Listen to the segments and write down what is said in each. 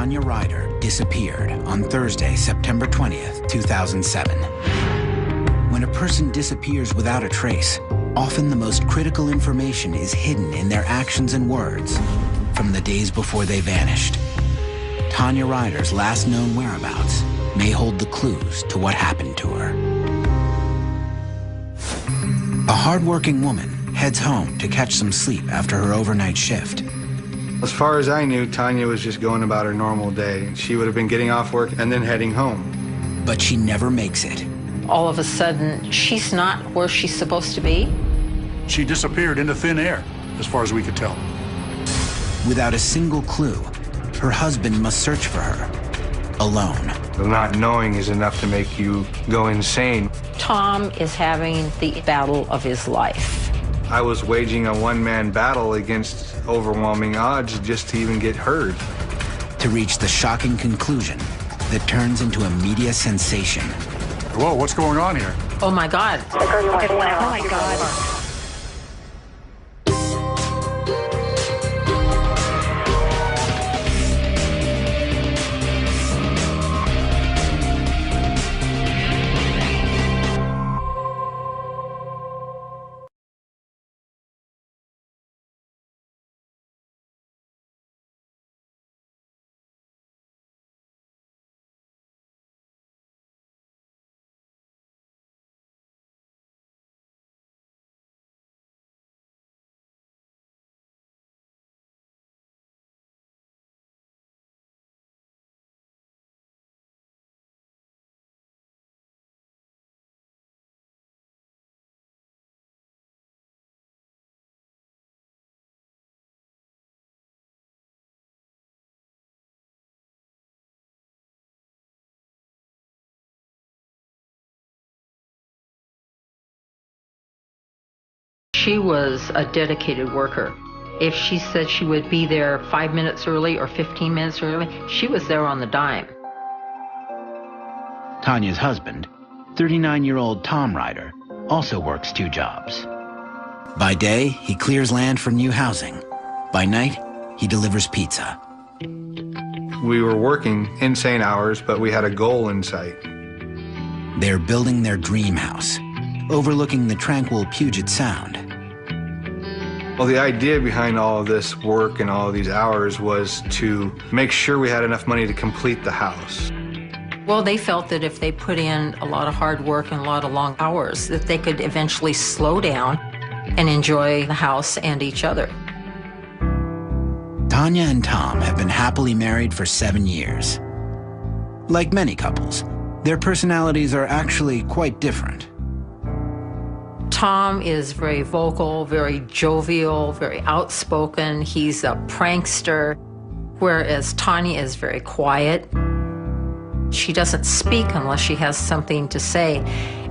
Tanya Ryder disappeared on Thursday, September 20th, 2007. When a person disappears without a trace, often the most critical information is hidden in their actions and words from the days before they vanished. Tanya Ryder's last known whereabouts may hold the clues to what happened to her. A hardworking woman heads home to catch some sleep after her overnight shift. As far as I knew, Tanya was just going about her normal day. She would have been getting off work and then heading home. But she never makes it. All of a sudden, she's not where she's supposed to be. She disappeared into thin air, as far as we could tell. Without a single clue, her husband must search for her, alone. Not knowing is enough to make you go insane. Tom is having the battle of his life. I was waging a one-man battle against overwhelming odds just to even get heard. To reach the shocking conclusion that turns into a media sensation. Whoa, what's going on here? Oh my God. Oh my God. She was a dedicated worker. If she said she would be there 5 minutes early or 15 minutes early, she was there on the dime. Tanya's husband, 39-year-old Tom Ryder, also works 2 jobs. By day, he clears land for new housing. By night, he delivers pizza. We were working insane hours, but we had a goal in sight. They're building their dream house, overlooking the tranquil Puget Sound. Well, the idea behind all of this work and all of these hours was to make sure we had enough money to complete the house. Well, they felt that if they put in a lot of hard work and a lot of long hours, that they could eventually slow down and enjoy the house and each other. Tanya and Tom have been happily married for 7 years. Like many couples, their personalities are actually quite different. Tom is very vocal, very jovial, very outspoken. He's a prankster, whereas Tanya is very quiet. She doesn't speak unless she has something to say,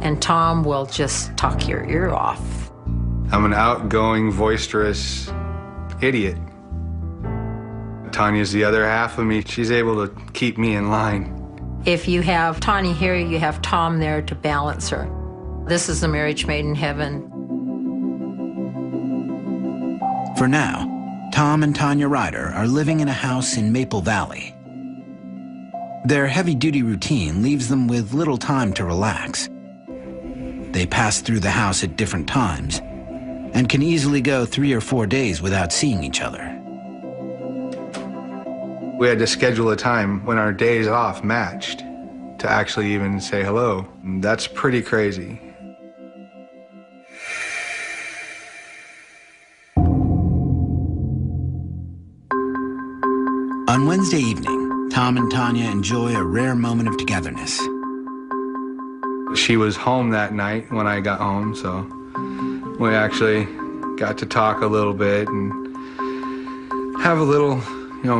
and Tom will just talk your ear off. I'm an outgoing, boisterous idiot. Tanya's the other half of me. She's able to keep me in line. If you have Tanya here, you have Tom there to balance her. This is the marriage made in heaven. For now, Tom and Tanya Ryder are living in a house in Maple Valley. Their heavy-duty routine leaves them with little time to relax. They pass through the house at different times and can easily go 3 or 4 days without seeing each other. We had to schedule a time when our days off matched to actually even say hello. That's pretty crazy. On Wednesday evening, Tom and Tanya enjoy a rare moment of togetherness. She was home that night when I got home, so we actually got to talk a little bit and have a little,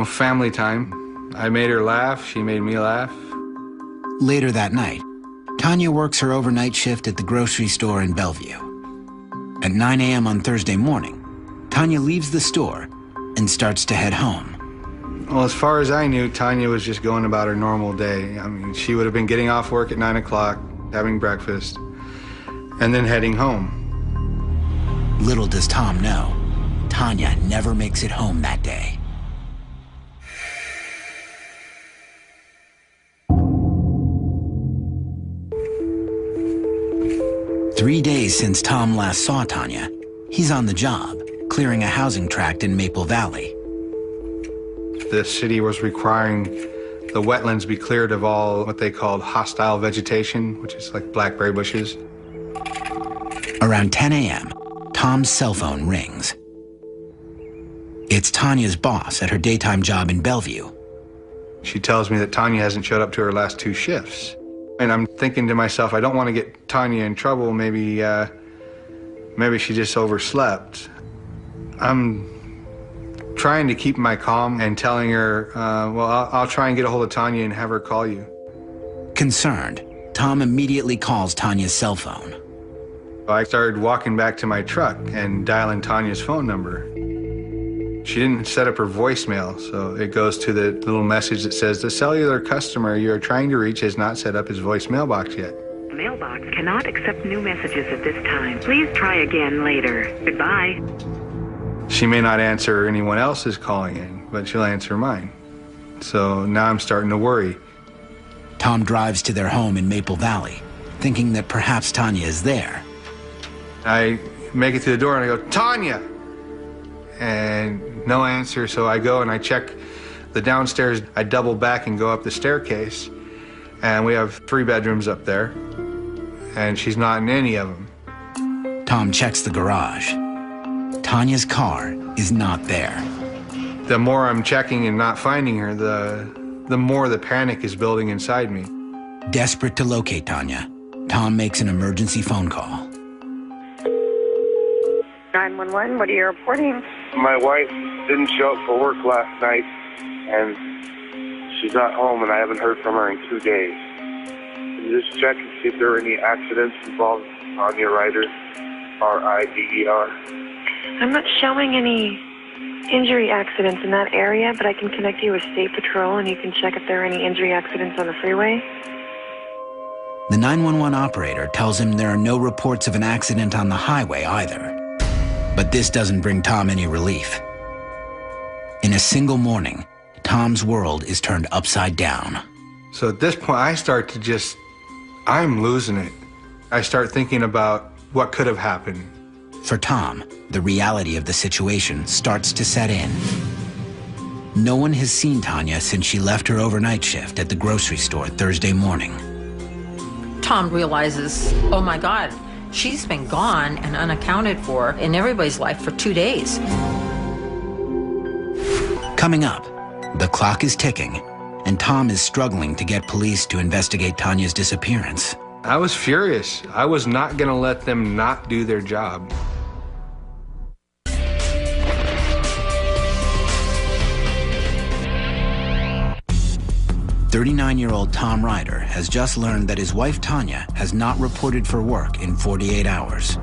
family time. I made her laugh, she made me laugh. Later that night, Tanya works her overnight shift at the grocery store in Bellevue. At 9 a.m. on Thursday morning, Tanya leaves the store and starts to head home. Well, as far as I knew, Tanya was just going about her normal day. I mean, she would have been getting off work at 9 o'clock, having breakfast, and then heading home. Little does Tom know, Tanya never makes it home that day. 3 days since Tom last saw Tanya, he's on the job, clearing a housing tract in Maple Valley. The city was requiring the wetlands be cleared of all what they called hostile vegetation, which is like blackberry bushes. Around 10 a.m., Tom's cell phone rings. It's Tanya's boss at her daytime job in Bellevue. She tells me that Tanya hasn't showed up to her last 2 shifts. And I'm thinking to myself, I don't want to get Tanya in trouble. Maybe she just overslept. I'm trying to keep my calm and telling her, well, I'll try and get a hold of Tanya and have her call you. Concerned, Tom immediately calls Tanya's cell phone. I started walking back to my truck and dialing Tanya's phone number. She didn't set up her voicemail, so it goes to the little message that says, the cellular customer you are trying to reach has not set up his voicemail box yet. The mailbox cannot accept new messages at this time. Please try again later. Goodbye. She may not answer anyone else's calling in, but she'll answer mine. So now I'm starting to worry. Tom drives to their home in Maple Valley, thinking that perhaps Tanya is there. I make it to the door and I go, Tanya! And no answer, so I go and I check the downstairs. I double back and go up the staircase, and we have 3 bedrooms up there, and she's not in any of them. Tom checks the garage. Tanya's car is not there. The more I'm checking and not finding her, the more the panic is building inside me. Desperate to locate Tanya, Tom makes an emergency phone call. 911, what are you reporting? My wife didn't show up for work last night, and she's not home, and I haven't heard from her in 2 days. Can you just check and see if there are any accidents involved on your rider, R-I-D-E-R? I'm not showing any injury accidents in that area, but I can connect you with State Patrol, and you can check if there are any injury accidents on the freeway. The 911 operator tells him there are no reports of an accident on the highway either. But this doesn't bring Tom any relief. In a single morning, Tom's world is turned upside down. So at this point, I start to I'm losing it. I start thinking about what could have happened. For Tom, the reality of the situation starts to set in. No one has seen Tanya since she left her overnight shift at the grocery store Thursday morning. Tom realizes, oh my God, she's been gone and unaccounted for in everybody's life for 2 days. Coming up, the clock is ticking, and Tom is struggling to get police to investigate Tanya's disappearance. I was furious. I was not going to let them not do their job. "39-year-old Tom Ryder has just learned that his wife Tanya has not reported for work in 48 hours.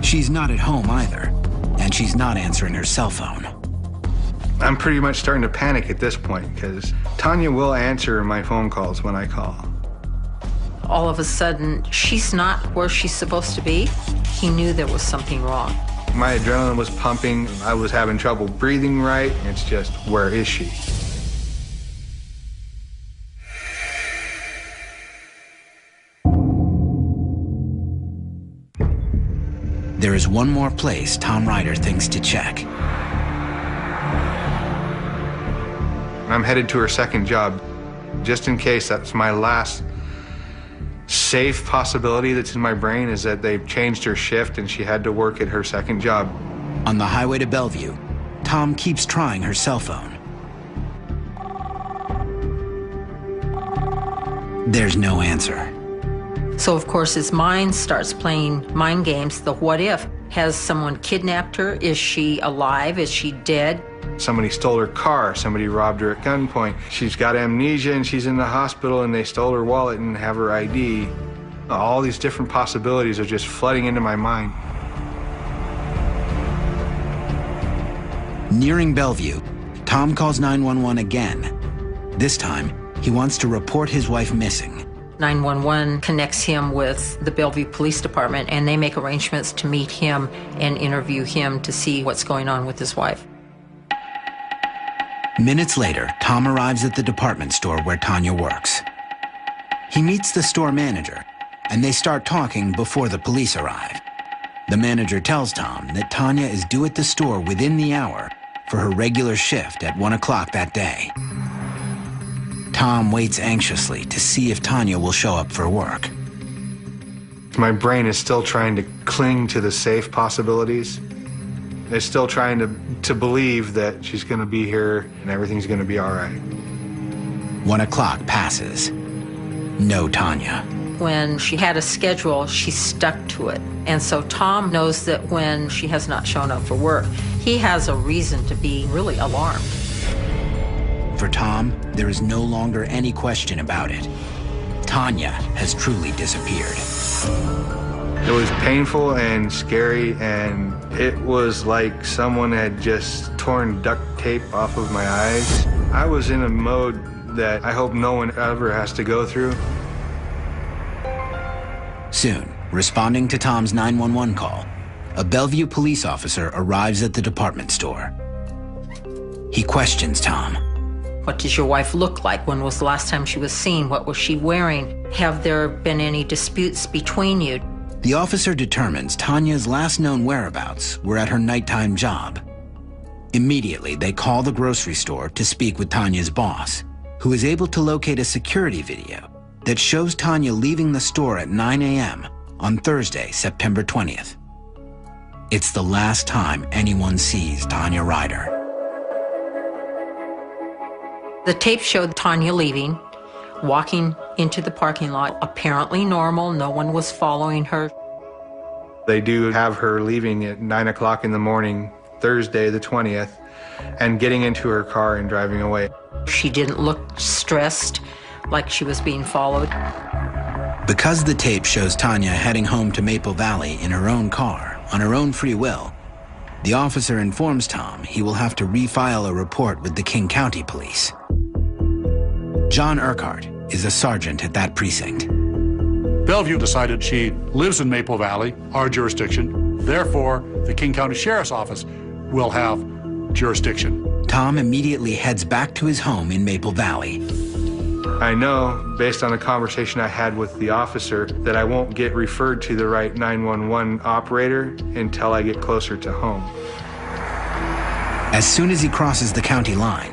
She's not at home either, and she's not answering her cell phone. I'm pretty much starting to panic at this point because Tanya will answer my phone calls when I call. All of a sudden, she's not where she's supposed to be. He knew there was something wrong. My adrenaline was pumping. I was having trouble breathing right. It's just, where is she? There is one more place Tom Ryder thinks to check. I'm headed to her second job, just in case. That's my last safe possibility that's in my brain, is that they've changed her shift and she had to work at her second job. On the highway to Bellevue, Tom keeps trying her cell phone. There's no answer. So, of course, his mind starts playing mind games. The what if? Has someone kidnapped her? Is she alive? Is she dead? Somebody stole her car. Somebody robbed her at gunpoint. She's got amnesia and she's in the hospital and they stole her wallet and have her ID. All these different possibilities are just flooding into my mind. Nearing Bellevue, Tom calls 911 again. This time, he wants to report his wife missing. 911 connects him with the Bellevue Police Department, and they make arrangements to meet him and interview him to see what's going on with his wife. Minutes later, Tom arrives at the department store where Tanya works. He meets the store manager, and they start talking before the police arrive. The manager tells Tom that Tanya is due at the store within the hour for her regular shift at 1 o'clock that day. Tom waits anxiously to see if Tanya will show up for work. My brain is still trying to cling to the safe possibilities. It's still trying to believe that she's going to be here and everything's going to be all right. 1 o'clock passes. No Tanya. When she had a schedule, she stuck to it. And so Tom knows that when she has not shown up for work, he has a reason to be really alarmed. For Tom, there is no longer any question about it. Tanya has truly disappeared. It was painful and scary, and it was like someone had just torn duct tape off of my eyes. I was in a mode that I hope no one ever has to go through. Soon, responding to Tom's 911 call, a Bellevue police officer arrives at the department store. He questions Tom. What does your wife look like? When was the last time she was seen? What was she wearing? Have there been any disputes between you? The officer determines Tanya's last known whereabouts were at her nighttime job. Immediately, they call the grocery store to speak with Tanya's boss, who is able to locate a security video that shows Tanya leaving the store at 9 a.m. on Thursday, September 20th. It's the last time anyone sees Tanya Ryder. The tape showed Tanya leaving, walking into the parking lot, apparently normal. No one was following her. They do have her leaving at 9 o'clock in the morning, Thursday the 20th, and getting into her car and driving away. She didn't look stressed, like she was being followed. Because the tape shows Tanya heading home to Maple Valley in her own car, on her own free will, the officer informs Tom he will have to refile a report with the King County Police. John Urquhart is a sergeant at that precinct. Bellevue decided she lives in Maple Valley, our jurisdiction. Therefore, the King County Sheriff's Office will have jurisdiction. Tom immediately heads back to his home in Maple Valley. I know, based on a conversation I had with the officer, that I won't get referred to the right 911 operator until I get closer to home. As soon as he crosses the county line,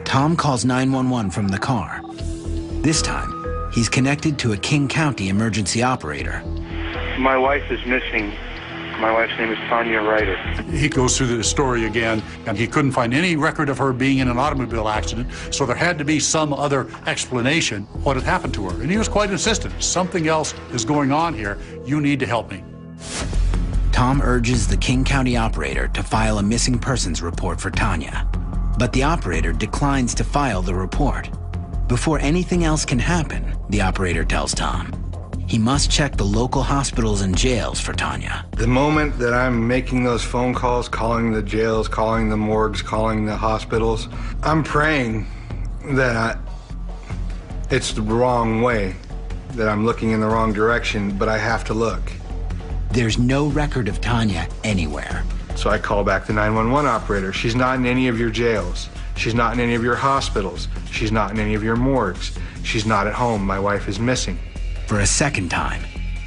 Tom calls 911 from the car. This time, he's connected to a King County emergency operator. My wife is missing. My wife's name is Tanya Ryder. He goes through the story again, and he couldn't find any record of her being in an automobile accident, so there had to be some other explanation what had happened to her. And he was quite insistent. Something else is going on here. You need to help me. Tom urges the King County operator to file a missing persons report for Tanya, but the operator declines to file the report. Before anything else can happen, the operator tells Tom, he must check the local hospitals and jails for Tanya. The moment that I'm making those phone calls, calling the jails, calling the morgues, calling the hospitals, I'm praying that it's the wrong way, that I'm looking in the wrong direction, but I have to look. There's no record of Tanya anywhere. So I call back the 911 operator. She's not in any of your jails. She's not in any of your hospitals. She's not in any of your morgues. She's not at home. My wife is missing. For a second time,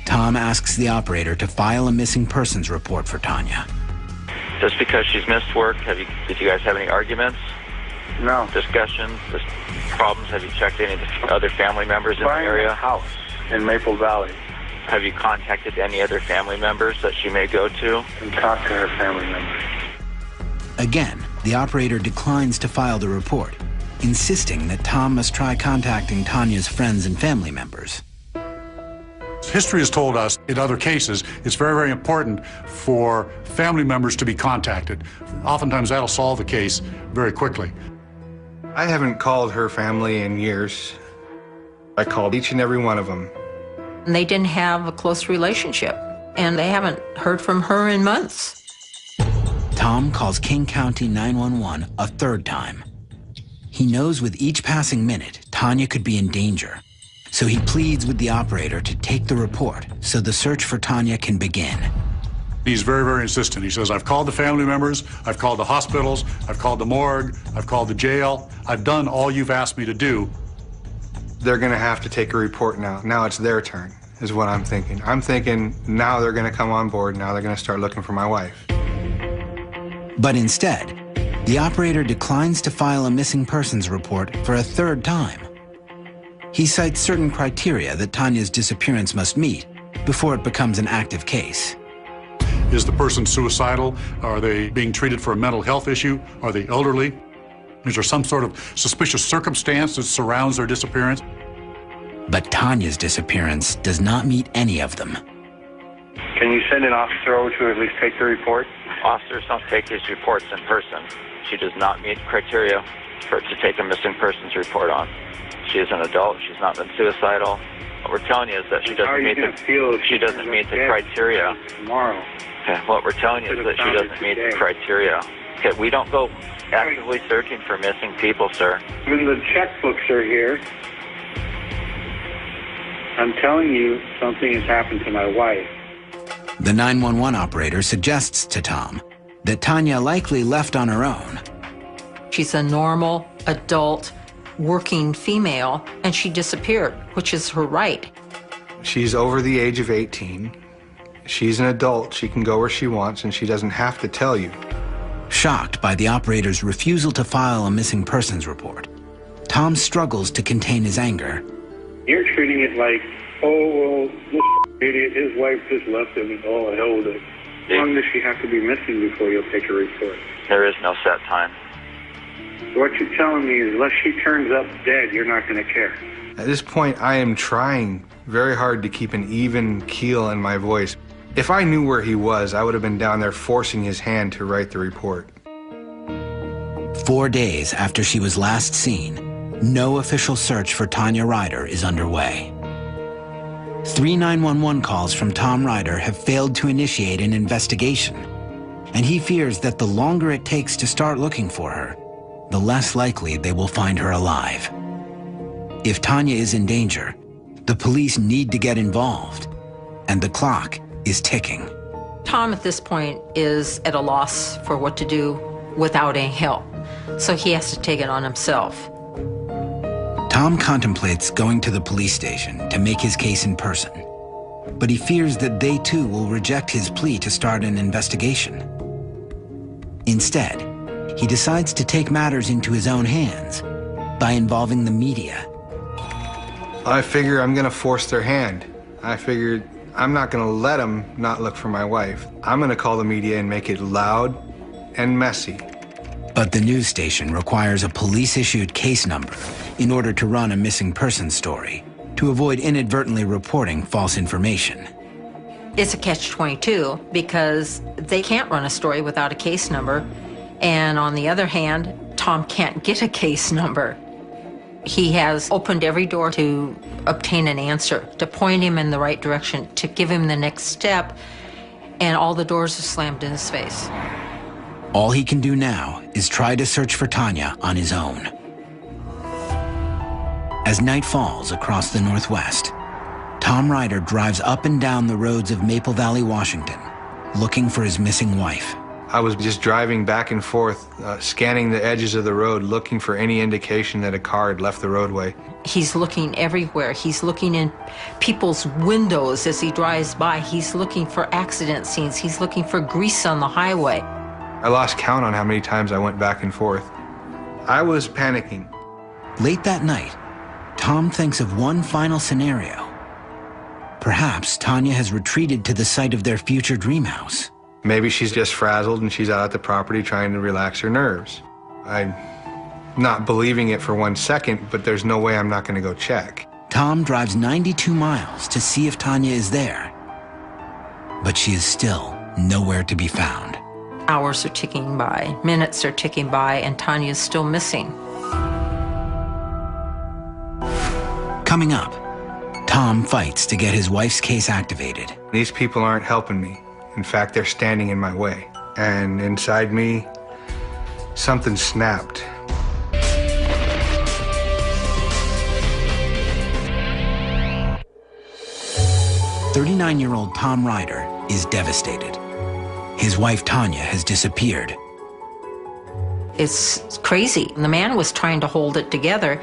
Tom asks the operator to file a missing persons report for Tanya. Just because she's missed work, did you guys have any arguments? No. Discussions, problems? Have you checked any other family members in the area? Buying a house in Maple Valley. Have you contacted any other family members that she may go to? And talk to her family members. Again, the operator declines to file the report, insisting that Tom must try contacting Tanya's friends and family members. History has told us in other cases it's very, very important for family members to be contacted. Oftentimes that'll solve the case very quickly. I haven't called her family in years. I called each and every one of them. And they didn't have a close relationship, and they haven't heard from her in months. Tom calls King County 911 a third time. He knows with each passing minute, Tanya could be in danger. So he pleads with the operator to take the report so the search for Tanya can begin. He's very, very insistent. He says, I've called the family members, I've called the hospitals, I've called the morgue, I've called the jail. I've done all you've asked me to do. They're going to have to take a report now. Now it's their turn. is what I'm thinking. I'm thinking now they're going to come on board, now they're going to start looking for my wife. But instead, the operator declines to file a missing persons report for a third time. He cites certain criteria that Tanya's disappearance must meet before it becomes an active case. Is the person suicidal? Are they being treated for a mental health issue? Are they elderly? Is there some sort of suspicious circumstance that surrounds their disappearance? But Tanya's disappearance does not meet any of them. Can you send an officer over to at least take the report? Officers don't take these reports in person. She does not meet criteria for to take a missing persons report on. She is an adult. She's not been suicidal. What we're telling you is that she doesn't meet the criteria. Tomorrow. Okay, what we're telling you is that she doesn't meet the criteria. Okay, we don't go actively searching for missing people, sir. When the checkbooks are here, I'm telling you something has happened to my wife. The 911 operator suggests to Tom that Tanya likely left on her own. She's a normal, adult, working female, and she disappeared, which is her right. She's over the age of 18. She's an adult. She can go where she wants, and she doesn't have to tell you. Shocked by the operator's refusal to file a missing persons report, Tom struggles to contain his anger. You're treating it like, oh, well, this idiot, his wife just left him, and oh, hell with it. How long does she have to be missing before you'll take a report? There is no set time. What you're telling me is unless she turns up dead, you're not going to care. At this point, I am trying very hard to keep an even keel in my voice. If I knew where he was, I would have been down there forcing his hand to write the report. 4 days after she was last seen, no official search for Tanya Ryder is underway. 3 911 calls from Tom Ryder have failed to initiate an investigation, and he fears that the longer it takes to start looking for her, the less likely they will find her alive. If Tanya is in danger, the police need to get involved, and the clock is ticking. Tom at this point is at a loss for what to do without any help, so he has to take it on himself. Tom contemplates going to the police station to make his case in person, but he fears that they too will reject his plea to start an investigation. Instead, he decides to take matters into his own hands by involving the media. I figure I'm gonna force their hand. I figured I'm not gonna let them not look for my wife. I'm gonna call the media and make it loud and messy. But the news station requires a police-issued case number in order to run a missing person story, to avoid inadvertently reporting false information. It's a catch-22 because they can't run a story without a case number, and on the other hand, Tom can't get a case number. He has opened every door to obtain an answer, to point him in the right direction, to give him the next step, and all the doors are slammed in his face. All he can do now is try to search for Tanya on his own. As night falls across the Northwest, Tom Ryder drives up and down the roads of Maple Valley, Washington, looking for his missing wife. I was just driving back and forth, scanning the edges of the road, looking for any indication that a car had left the roadway. He's looking everywhere. He's looking in people's windows as he drives by. He's looking for accident scenes. He's looking for grease on the highway. I lost count on how many times I went back and forth. I was panicking. Late that night, Tom thinks of one final scenario. Perhaps Tanya has retreated to the site of their future dream house. Maybe she's just frazzled and she's out at the property trying to relax her nerves. I'm not believing it for 1 second, but there's no way I'm not going to go check. Tom drives 92 miles to see if Tanya is there, but she is still nowhere to be found. Hours are ticking by, minutes are ticking by, and Tanya is still missing. Coming up, Tom fights to get his wife's case activated. These people aren't helping me. In fact, they're standing in my way. And inside me, something snapped. "39-year-old Tom Ryder is devastated. His wife, Tanya, has disappeared. It's crazy. The man was trying to hold it together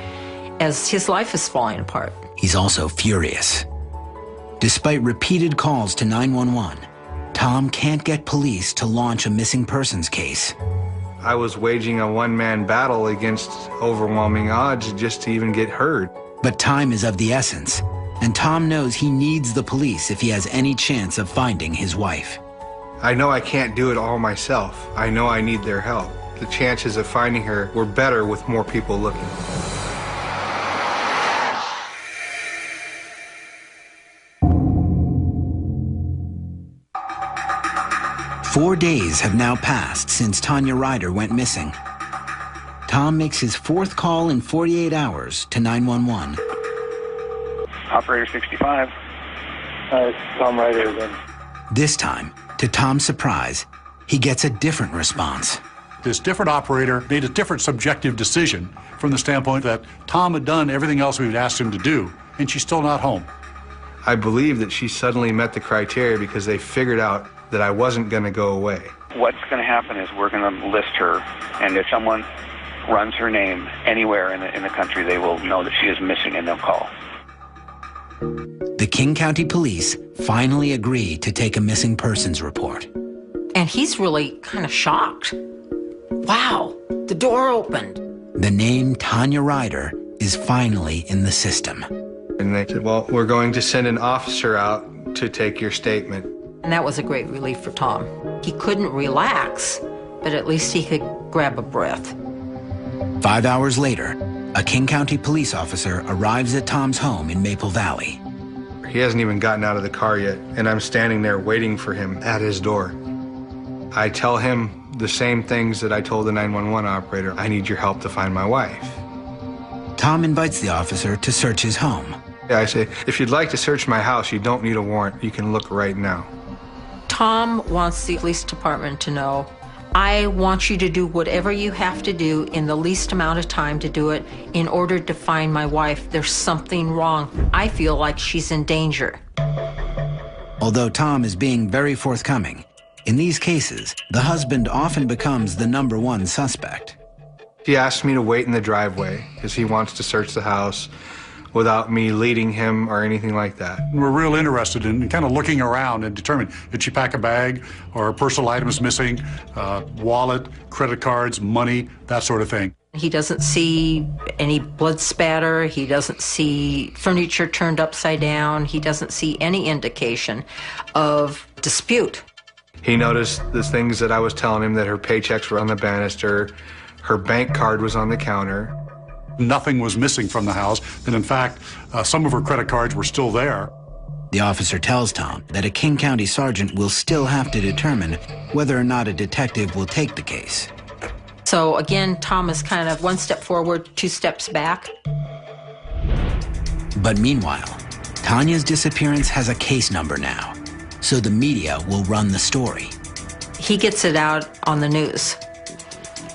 as his life is falling apart. He's also furious. Despite repeated calls to 911, Tom can't get police to launch a missing persons case. I was waging a one-man battle against overwhelming odds just to even get heard. But time is of the essence, and Tom knows he needs the police if he has any chance of finding his wife. I know I can't do it all myself. I know I need their help. The chances of finding her were better with more people looking. Four days have now passed since Tanya Ryder went missing. Tom makes his fourth call in 48 hours to 911. Operator 65. It's Tom Ryder again. This time, to Tom's surprise, he gets a different response. This different operator made a different subjective decision from the standpoint that Tom had done everything else we'd asked him to do, and she's still not home. I believe that she suddenly met the criteria because they figured out that I wasn't going to go away. What's going to happen is we're going to list her, and if someone runs her name anywhere in the country, they will know that she is missing and they'll call. The King County Police finally agree to take a missing persons report. And he's really kind of shocked. Wow, the door opened. The name Tanya Ryder is finally in the system. And they said, well, we're going to send an officer out to take your statement. And that was a great relief for Tom. He couldn't relax, but at least he could grab a breath. 5 hours later, a King County police officer arrives at Tom's home in Maple Valley. He hasn't even gotten out of the car yet, and I'm standing there waiting for him at his door. I tell him the same things that I told the 911 operator. I need your help to find my wife. Tom invites the officer to search his home. I say, if you'd like to search my house, you don't need a warrant. You can look right now. Tom wants the police department to know, I want you to do whatever you have to do in the least amount of time to do it in order to find my wife. There's something wrong. I feel like she's in danger. Although Tom is being very forthcoming, in these cases, the husband often becomes the #1 suspect. He asked me to wait in the driveway because he wants to search the house without me leading him or anything like that. We're real interested in kind of looking around and determining, did she pack a bag or personal items missing, wallet, credit cards, money, that sort of thing. He doesn't see any blood spatter. He doesn't see furniture turned upside down. He doesn't see any indication of dispute. He noticed the things that I was telling him, that her paychecks were on the banister, her bank card was on the counter. Nothing was missing from the house, and in fact, some of her credit cards were still there. The officer tells Tom that a King County sergeant will still have to determine whether or not a detective will take the case. So again, Tom is kind of 1 step forward, 2 steps back. But meanwhile, Tanya's disappearance has a case number now, so the media will run the story. He gets it out on the news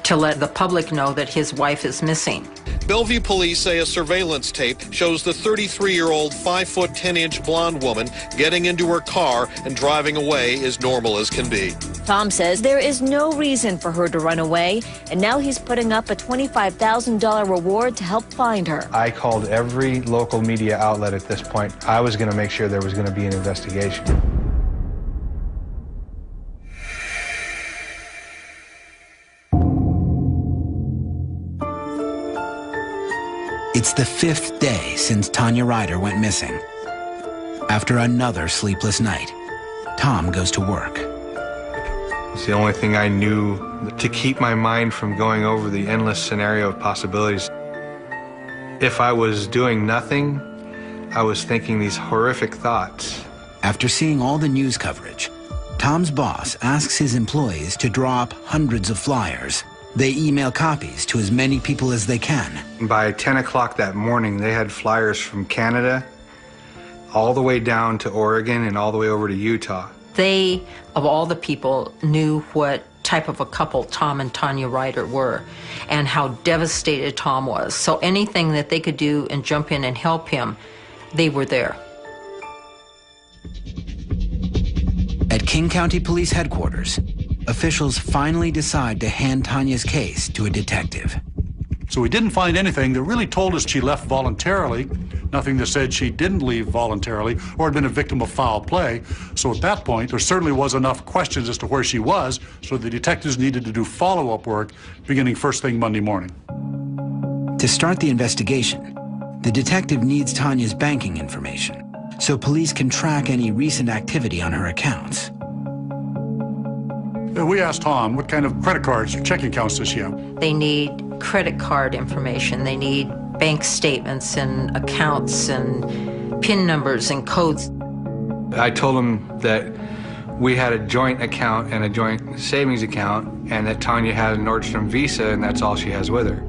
to let the public know that his wife is missing. Bellevue police say a surveillance tape shows the 33-year-old 5'10" blonde woman getting into her car and driving away as normal as can be. Tom says there is no reason for her to run away, and now he's putting up a $25,000 reward to help find her. I called every local media outlet at this point. I was going to make sure there was going to be an investigation. It's the 5th day since Tanya Ryder went missing. After another sleepless night, Tom goes to work. It's the only thing I knew to keep my mind from going over the endless scenario of possibilities. If I was doing nothing, I was thinking these horrific thoughts. After seeing all the news coverage, Tom's boss asks his employees to draw up hundreds of flyers. They email copies to as many people as they can. By 10 o'clock that morning, they had flyers from Canada all the way down to Oregon and all the way over to Utah. They, of all the people, knew what type of a couple Tom and Tanya Ryder were and how devastated Tom was. So anything that they could do and jump in and help him, they were there. At King County Police Headquarters, officials finally decide to hand Tanya's case to a detective. So we didn't find anything that really told us she left voluntarily, nothing that said she didn't leave voluntarily or had been a victim of foul play. So at that point, there certainly was enough questions as to where she was, so the detectives needed to do follow-up work beginning first thing Monday morning. To start the investigation, the detective needs Tanya's banking information so police can track any recent activity on her accounts. We asked Tom, what kind of credit cards or checking accounts does she have? They need credit card information. They need bank statements and accounts and PIN numbers and codes. I told him that we had a joint account and a joint savings account, and that Tanya had a Nordstrom Visa, and that's all she has with her.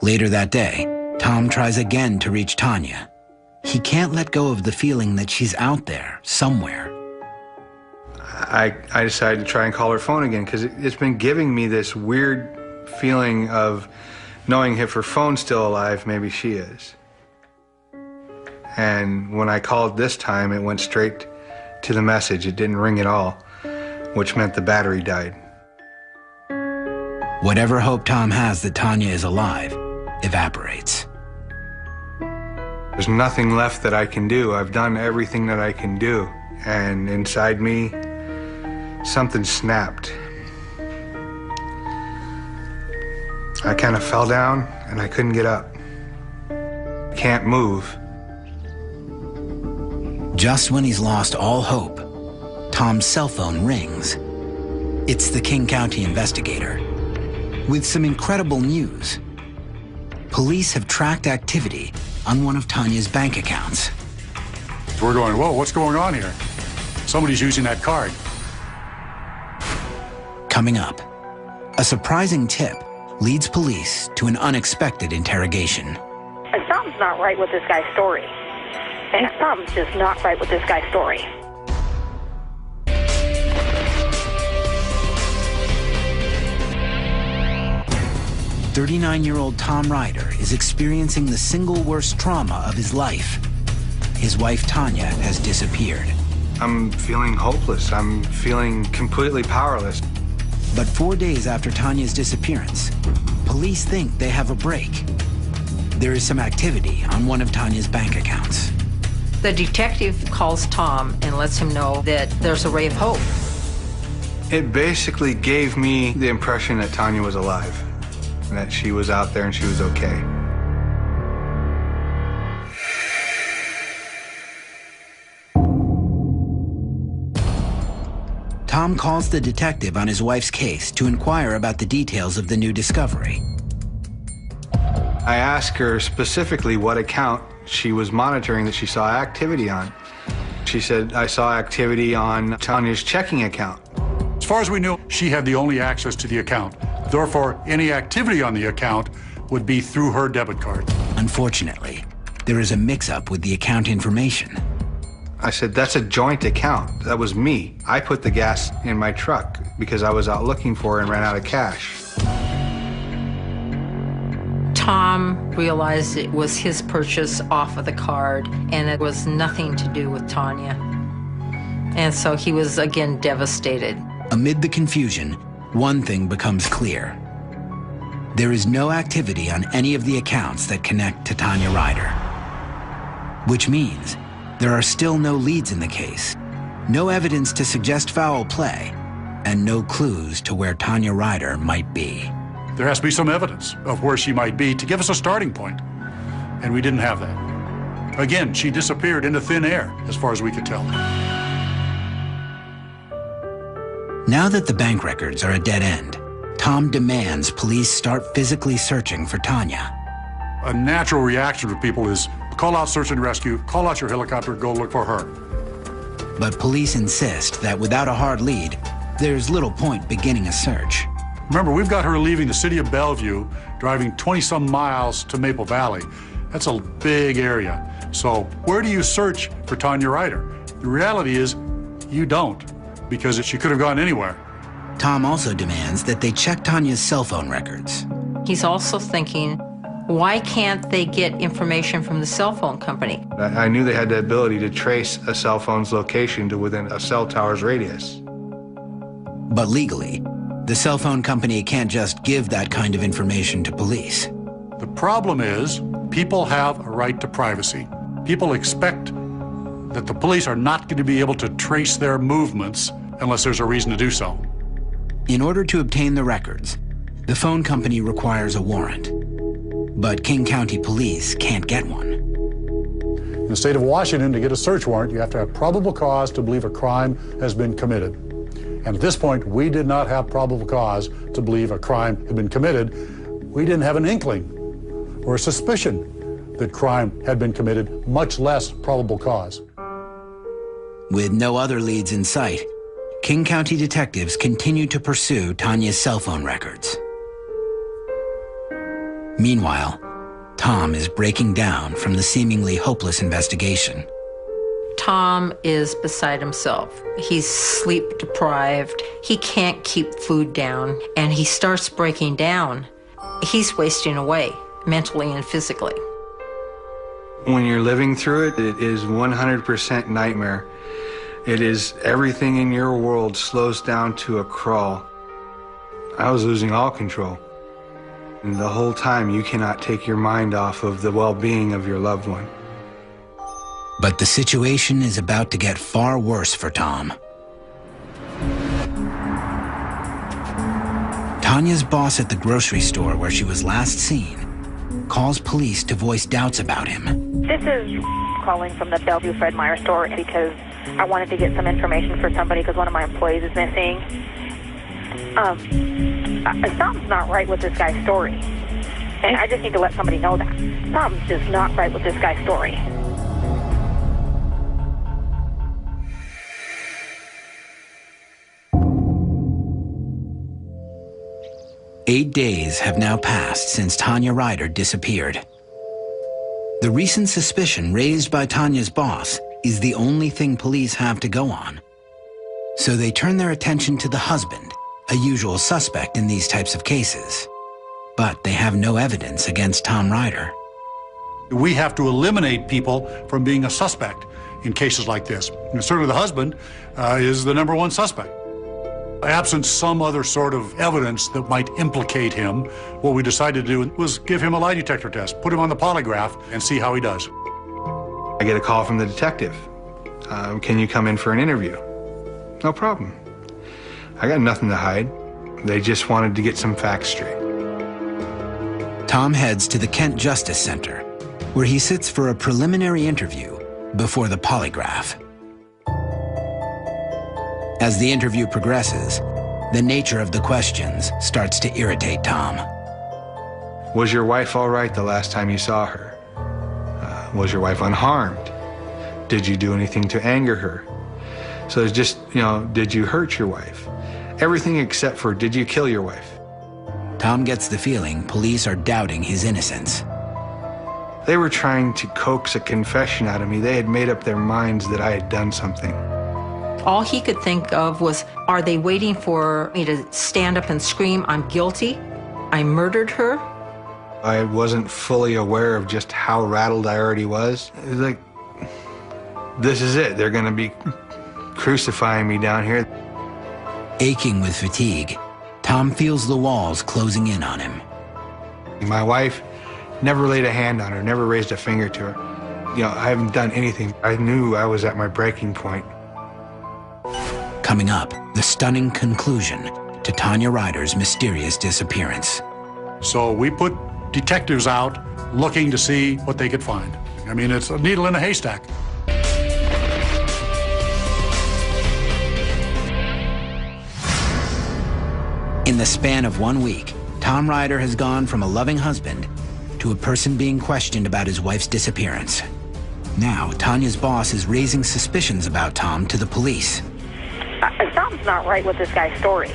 Later that day, Tom tries again to reach Tanya. He can't let go of the feeling that she's out there, somewhere. I decided to try and call her phone again because it's been giving me this weird feeling of knowing if her phone's still alive, maybe she is. And when I called this time, it went straight to the message. It didn't ring at all, which meant the battery died. Whatever hope Tom has that Tanya is alive evaporates. There's nothing left that I can do. I've done everything that I can do. And inside me, something snapped. I kind of fell down and I couldn't get up. Can't move. Just when he's lost all hope, Tom's cell phone rings. It's the King County investigator. With some incredible news. Police have tracked activity on one of Tanya's bank accounts. We're going, whoa, what's going on here? Somebody's using that card. Coming up, a surprising tip leads police to an unexpected interrogation. And something's not right with this guy's story. And something's just not right with this guy's story. "39-year-old Tom Ryder is experiencing the single worst trauma of his life. His wife, Tanya, has disappeared. I'm feeling hopeless. I'm feeling completely powerless. But 4 days after Tanya's disappearance, police think they have a break. There is some activity on one of Tanya's bank accounts. The detective calls Tom and lets him know that there's a ray of hope. It basically gave me the impression that Tanya was alive, and that she was out there and she was okay. Tom calls the detective on his wife's case to inquire about the details of the new discovery. I asked her specifically what account she was monitoring that she saw activity on. She said, I saw activity on Tanya's checking account. As far as we knew, she had the only access to the account. Therefore, any activity on the account would be through her debit card. Unfortunately, there is a mix-up with the account information. I said, that's a joint account. That was me. I put the gas in my truck because I was out looking for it and ran out of cash. Tom realized it was his purchase off of the card, and it was nothing to do with Tanya. And so he was again devastated. Amid the confusion, one thing becomes clear. There is no activity on any of the accounts that connect to Tanya Ryder. Which means there are still no leads in the case, no evidence to suggest foul play, and no clues to where Tanya Ryder might be. There has to be some evidence of where she might be to give us a starting point, and we didn't have that. Again, she disappeared into thin air, as far as we could tell. Now that the bank records are a dead end, Tom demands police start physically searching for Tanya. A natural reaction for people is call out search and rescue, call out your helicopter, go look for her. But police insist that without a hard lead, there's little point beginning a search. Remember, we've got her leaving the city of Bellevue, driving 20-some miles to Maple Valley. That's a big area. So where do you search for Tanya Ryder? The reality is you don't, because she could have gone anywhere. Tom also demands that they check Tanya's cell phone records. He's also thinking, why can't they get information from the cell phone company? I knew they had the ability to trace a cell phone's location to within a cell tower's radius. But legally, the cell phone company can't just give that kind of information to police. The problem is people have a right to privacy. People expect that the police are not going to be able to trace their movements unless there's a reason to do so. In order to obtain the records, the phone company requires a warrant. But King County Police can't get one. In the state of Washington, to get a search warrant, you have to have probable cause to believe a crime has been committed. And at this point, we did not have probable cause to believe a crime had been committed. We didn't have an inkling or a suspicion that crime had been committed, much less probable cause. With no other leads in sight, King County detectives continue to pursue Tanya's cell phone records. Meanwhile, Tom is breaking down from the seemingly hopeless investigation. Tom is beside himself. He's sleep deprived. He can't keep food down, and he starts breaking down. He's wasting away, mentally and physically. When you're living through it, it is 100% nightmare. It is everything in your world slows down to a crawl. I was losing all control. And the whole time, you cannot take your mind off of the well-being of your loved one. But the situation is about to get far worse for Tom. Tanya's boss at the grocery store where she was last seen calls police to voice doubts about him. This is calling from the Bellevue Fred Meyer store because I wanted to get some information for somebody because one of my employees is missing. Something's not right with this guy's story. And I just need to let somebody know that. Something's just not right with this guy's story. Eight days have now passed since Tanya Ryder disappeared. The recent suspicion raised by Tanya's boss is the only thing police have to go on. So they turn their attention to the husband, a usual suspect in these types of cases. But they have no evidence against Tom Ryder. We have to eliminate people from being a suspect in cases like this. And certainly the husband is the #1 suspect. Absent some other sort of evidence that might implicate him, what we decided to do was give him a lie detector test, put him on the polygraph, and see how he does. I get a call from the detective. Can you come in for an interview? No problem. I got nothing to hide. They just wanted to get some facts straight. Tom heads to the Kent Justice Center, where he sits for a preliminary interview before the polygraph. As the interview progresses, the nature of the questions starts to irritate Tom. Was your wife all right the last time you saw her? Was your wife unharmed? Did you do anything to anger her? So it's just, did you hurt your wife? Everything except for, did you kill your wife? Tom gets the feeling police are doubting his innocence. They were trying to coax a confession out of me. They had made up their minds that I had done something. All he could think of was, are they waiting for me to stand up and scream, I'm guilty? I murdered her? I wasn't fully aware of just how rattled I already was. It was like, this is it. They're going to be crucifying me down here. Aching with fatigue, Tom feels the walls closing in on him. My wife never laid a hand on her, never raised a finger to her. I haven't done anything. I knew I was at my breaking point. Coming up, the stunning conclusion to Tanya Ryder's mysterious disappearance. So we put detectives out looking to see what they could find. I mean, it's a needle in a haystack. In the span of 1 week, Tom Ryder has gone from a loving husband to a person being questioned about his wife's disappearance. Now, Tanya's boss is raising suspicions about Tom to the police. Something's not right with this guy's story.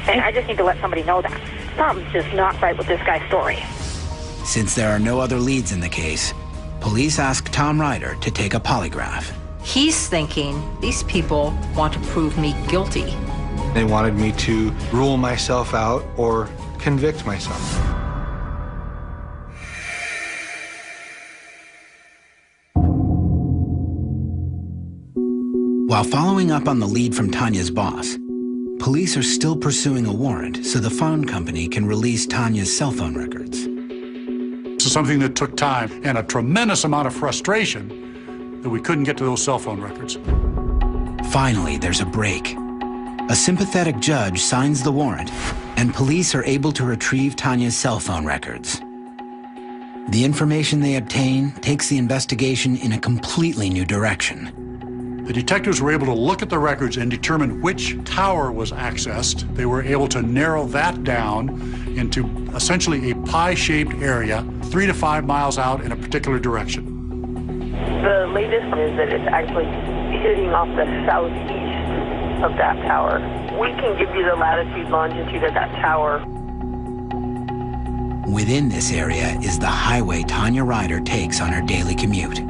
And I just need to let somebody know that. Something's just not right with this guy's story. Since there are no other leads in the case, police ask Tom Ryder to take a polygraph. He's thinking, these people want to prove me guilty. They wanted me to rule myself out or convict myself. While following up on the lead from Tanya's boss, police are still pursuing a warrant so the phone company can release Tanya's cell phone records. something that took time and a tremendous amount of frustration that we couldn't get to those cell phone records. Finally, there's a break. A sympathetic judge signs the warrant, and police are able to retrieve Tanya's cell phone records. The information they obtain takes the investigation in a completely new direction. The detectives were able to look at the records and determine which tower was accessed. They were able to narrow that down into essentially a pie-shaped area 3 to 5 miles out in a particular direction. The latest is that it's actually hitting off the southeast of that tower. We can give you the latitude, longitude of that tower. Within this area is the highway Tanya Ryder takes on her daily commute.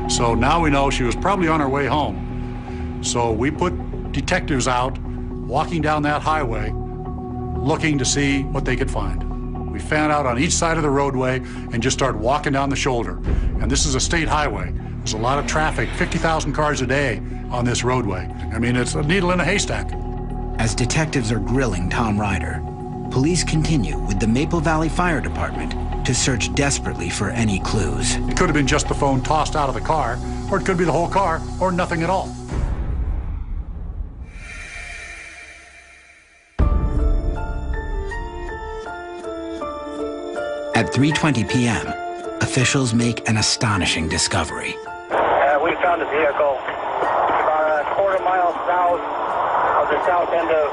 So now we know she was probably on her way home. So we put detectives out walking down that highway looking to see what they could find. We fan out on each side of the roadway and just start walking down the shoulder. And this is a state highway. There's a lot of traffic, 50,000 cars a day on this roadway. I mean, it's a needle in a haystack. As detectives are grilling Tom Ryder, police continue with the Maple Valley Fire Department to search desperately for any clues. It could have been just the phone tossed out of the car, or it could be the whole car, or nothing at all. At 3:20 p.m., officials make an astonishing discovery. We found a vehicle about a quarter mile south of the south end of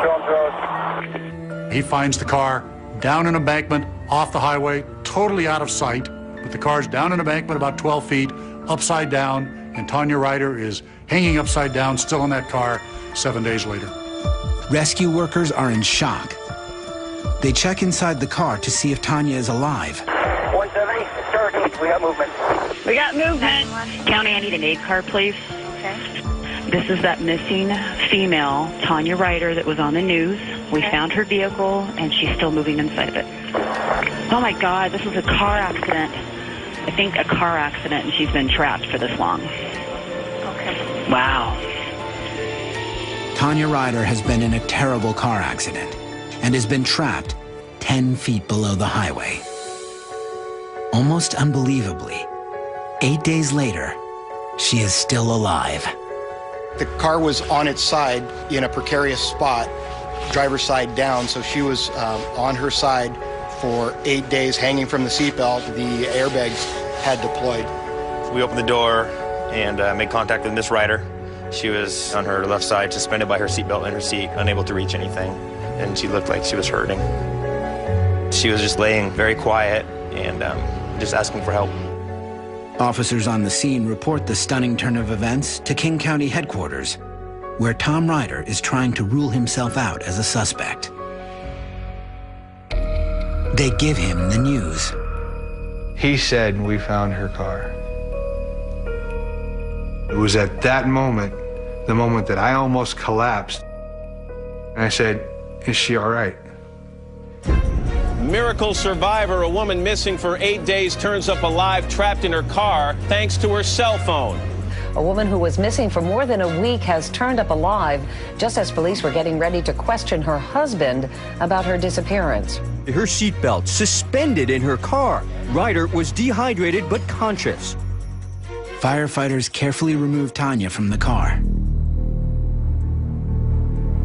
Jones Road. He finds the car down an embankment, off the highway, totally out of sight, but the car's down an embankment about 12 feet, upside down, and Tanya Ryder is hanging upside down, still in that car, 7 days later. Rescue workers are in shock. They check inside the car to see if Tanya is alive. 170, starting. We got movement. We got movement. County, I need an aid car, please. Okay. This is that missing female, Tanya Ryder, that was on the news. We found her vehicle, and she's still moving inside of it. Oh, my God, this was a car accident. I think a car accident, and she's been trapped for this long. Okay. Wow. Tanya Ryder has been in a terrible car accident and has been trapped 10 feet below the highway. Almost unbelievably, 8 days later, she is still alive. The car was on its side in a precarious spot, driver's side down, so she was on her side for 8 days hanging from the seatbelt. The airbags had deployed. We opened the door and made contact with Miss Ryder. She was on her left side, suspended by her seatbelt in her seat, unable to reach anything, and she looked like she was hurting. She was just laying very quiet and just asking for help. Officers on the scene report the stunning turn of events to King County headquarters, where Tom Ryder is trying to rule himself out as a suspect. They give him the news. He said, "We found her car." It was at that moment, the moment that I almost collapsed. And I said, "Is she all right?" Miracle survivor, a woman missing for 8 days, turns up alive, trapped in her car, thanks to her cell phone. A woman who was missing for more than a week has turned up alive just as police were getting ready to question her husband about her disappearance. Her seatbelt suspended in her car. Ryder was dehydrated but conscious. Firefighters carefully remove Tanya from the car.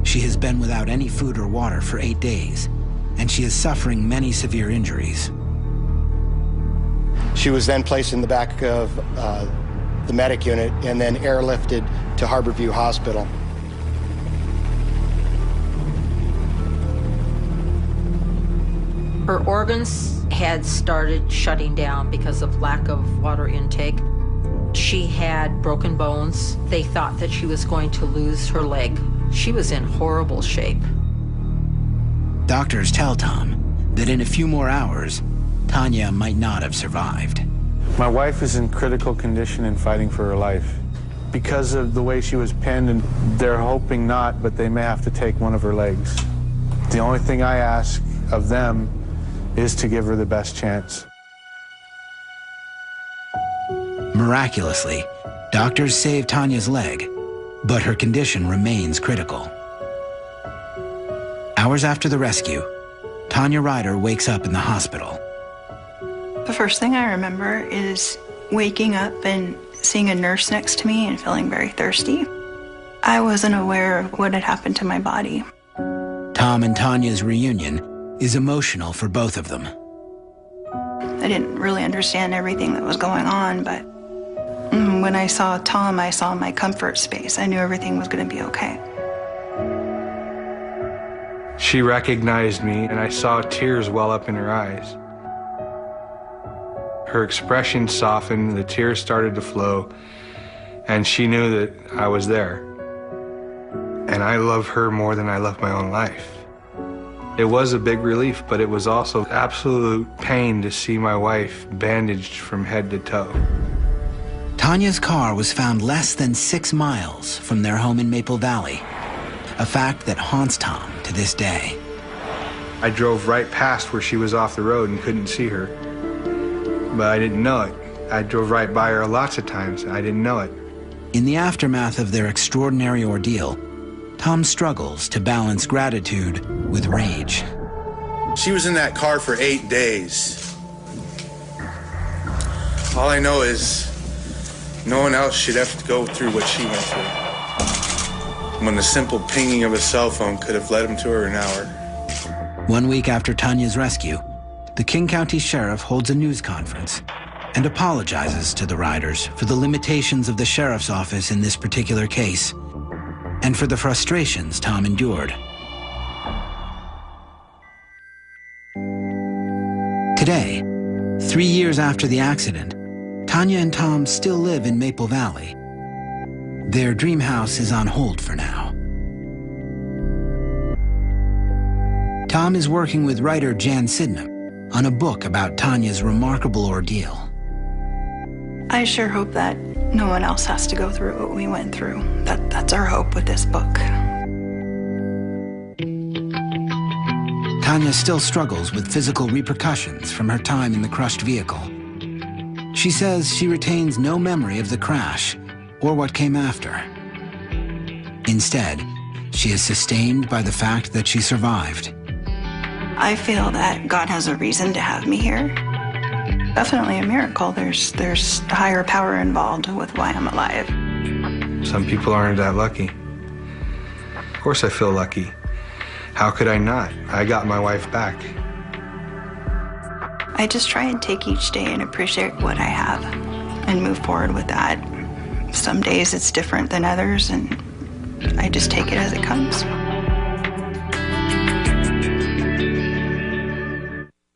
She has been without any food or water for 8 days, and she is suffering many severe injuries. She was then placed in the back of the medic unit and then airlifted to Harborview Hospital. Her organs had started shutting down because of lack of water intake. She had broken bones. They thought that she was going to lose her leg. She was in horrible shape. Doctors tell Tom that in a few more hours, Tanya might not have survived. My wife is in critical condition and fighting for her life. Because of the way she was pinned, and they're hoping not, but they may have to take one of her legs. The only thing I ask of them is to give her the best chance. Miraculously, doctors save Tanya's leg, but her condition remains critical. Hours after the rescue, Tanya Ryder wakes up in the hospital. The first thing I remember is waking up and seeing a nurse next to me and feeling very thirsty. I wasn't aware of what had happened to my body. Tom and Tanya's reunion is emotional for both of them. I didn't really understand everything that was going on, but when I saw Tom, I saw my comfort space. I knew everything was going to be okay. She recognized me, and I saw tears well up in her eyes. Her expression softened, the tears started to flow, and she knew that I was there. And I love her more than I love my own life. It was a big relief, but it was also absolute pain to see my wife bandaged from head to toe. Tanya's car was found less than 6 miles from their home in Maple Valley, a fact that haunts Tom to this day. I drove right past where she was off the road and couldn't see her, but I didn't know it. I drove right by her lots of times. I didn't know it. In the aftermath of their extraordinary ordeal, Tom struggles to balance gratitude with rage. She was in that car for 8 days. All I know is no one else should have to go through what she went through, when the simple pinging of a cell phone could have led him to her an hour. 1 week after Tanya's rescue, the King County Sheriff holds a news conference and apologizes to the Ryders for the limitations of the sheriff's office in this particular case and for the frustrations Tom endured. Today, 3 years after the accident, Tanya and Tom still live in Maple Valley. Their dream house is on hold for now. Tom is working with writer Jan Sidnam on a book about Tanya's remarkable ordeal. I sure hope that no one else has to go through what we went through. That's our hope with this book. Tanya still struggles with physical repercussions from her time in the crushed vehicle. She says she retains no memory of the crash or what came after. Instead, she is sustained by the fact that she survived. I feel that God has a reason to have me here. Definitely a miracle. There's a higher power involved with why I'm alive. Some people aren't that lucky. Of course I feel lucky. How could I not? I got my wife back. I just try and take each day and appreciate what I have and move forward with that. Some days it's different than others, and I just take it as it comes.